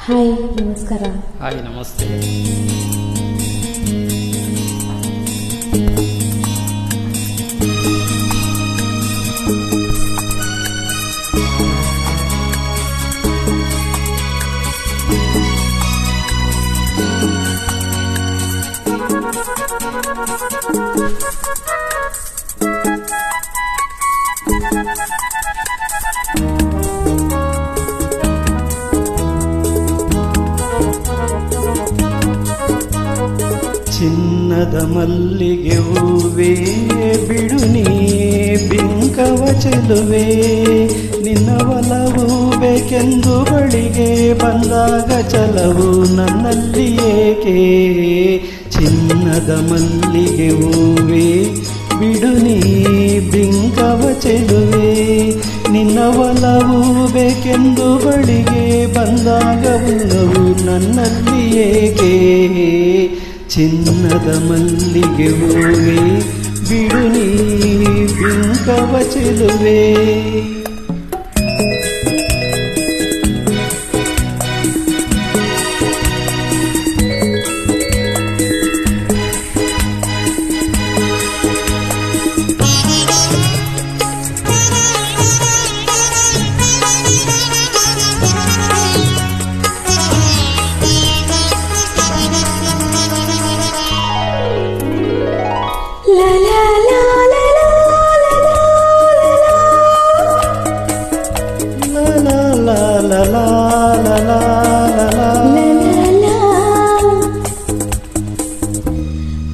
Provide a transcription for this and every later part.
Hi ನಮಸ್ಕಾರ. Hi ನಮಸ್ತೆ. ಚಿನ್ನದ ಮಲ್ಲಿಗೆ ಹೂವೇ ಬಿಡು ನೀ ಬಿಂಕವ ಚೆಲುವೆ, ನಿನ್ನ ಒಲವು ಬೇಕೆಂದು ಬಳಿಗೆ ಬಂದಾಗ ಚಲವು ನನ್ನಲ್ಲಿ ಏಕೆ. ಚಿನ್ನದ ಮಲ್ಲಿಗೆ ಹೂವೇ ಬಿಡು ನೀ ಬಿಂಕವ ಚೆಲುವೆ, ನಿನ್ನ ಒಲವು ಬೇಕೆಂದು ಬಳಿಗೆ ಬಂದಾಗ ಒಲವು ನನ್ನಲ್ಲಿ ಏಕೆ. ಚಿನ್ನದ ಮಲ್ಲಿಗೆ ಹೂವೇ ಬಿಡು ನೀ ಬಿಂಕವ ಚೆಲುವೆ.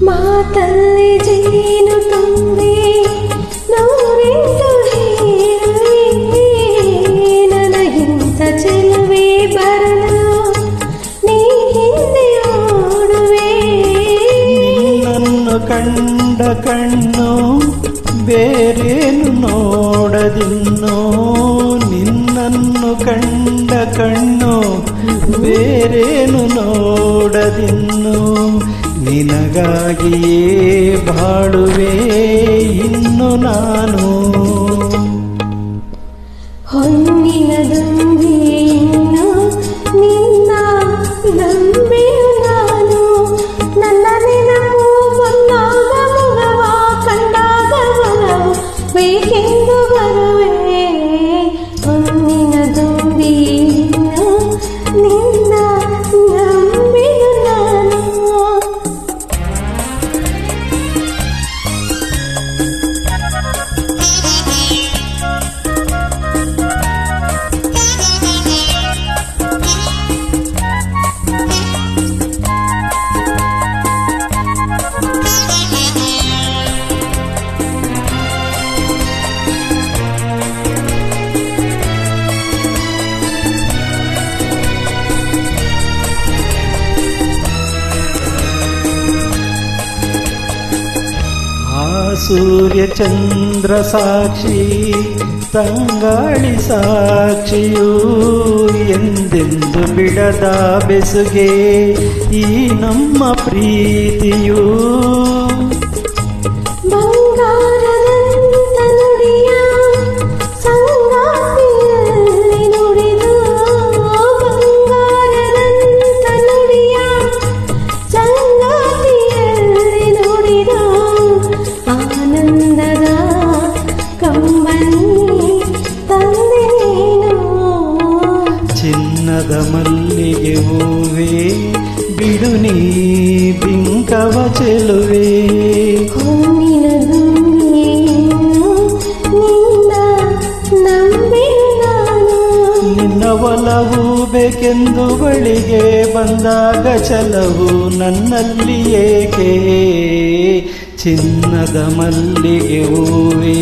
ಮಾತಲ್ಲಿ ಜೇನು ತುಂಬಿ ನೂರೆಂಟು ಹೇಳುವೆ, ನನಗಿಂತ ಚೆಲುವೆ ಬರಲು ನೀ ಹಿಂದೆ ಓಡುವೆ. ನಿನ್ನನ್ನು ಕಂಡ ಕಣ್ಣು ಬೇರೇನು ನೋಡದಿನ್ನೋ, ನಿನ್ನನ್ನು ಕಂಡ ಕಣ್ಣು ಬೇರೇನು ನೋಡದಿನ್ನು. ನಿನಗಾಗಿಯೇ ಬಾಳುವೆ ಇನ್ನು ನಾನು. ಹೊನ್ನಿನ ದುಂಬಿ ಇನ್ನು ನಿನ್ನ ನಂಬೆಯು ನಾನು. ನನ್ನ ನೆನಪು ಬಂದಾಗ ಮುಗವ ಕಂಡಾಗ ಒಲವು ಬೇಕೆಂದು ಬರುವೆ. ಹೊನ್ನಿನ ದುಂಬಿ ಇನ್ನು ನಿನ್ನ ನಂಬೆಯು ನಾನು. ಸೂರ್ಯ ಚಂದ್ರ ಸಾಕ್ಷಿ ತಂಗಾಳಿ ಸಾಕ್ಷಿಯೂ, ಎಂದೆಂದು ಬಿಡದ ಬೆಸುಗೆ ಈ ನಮ್ಮ ಪ್ರೀತಿಯೂ. ಬಂಗಾರದಂತ ನುಡಿಯ ಸಂಗಾತಿಯಲ್ಲಿ ನುಡಿದು, ಬಂಗಾರದಂತ ನುಡಿಯ ಸಂಗಾತಿಯಲ್ಲಿ ನುಡಿದು, ಆನಂದದ ಕಂಬನಿ ತಂದೆ ನೀನು. ಚಿನ್ನದ ಮಲ್ಲಿಗೆ ಹೂವೇ ಬಿಡು ನೀ ಬಿಂಕವ ಚೆಲುವೆ. ಹೊನ್ನಿನ ದುಂಬಿಯನ್ನು ನಿನ್ನ ನಂಬೆಯು ನಾನು. ನಿನ್ನ ಒಲವು ಬೇಕೆಂದು ಬಳಿಗೆ ಬಂದಾಗ ಚಲವು ನನ್ನಲ್ಲಿ ಏಕೆ. ಚಿನ್ನದ ಮಲ್ಲಿಗೆ ಹೂವೇ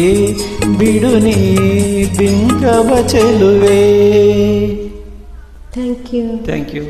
ಬಿಡು ನೀ ಬಿಂಕವ ಚೆಲುವೆ. Thank you. Thank you.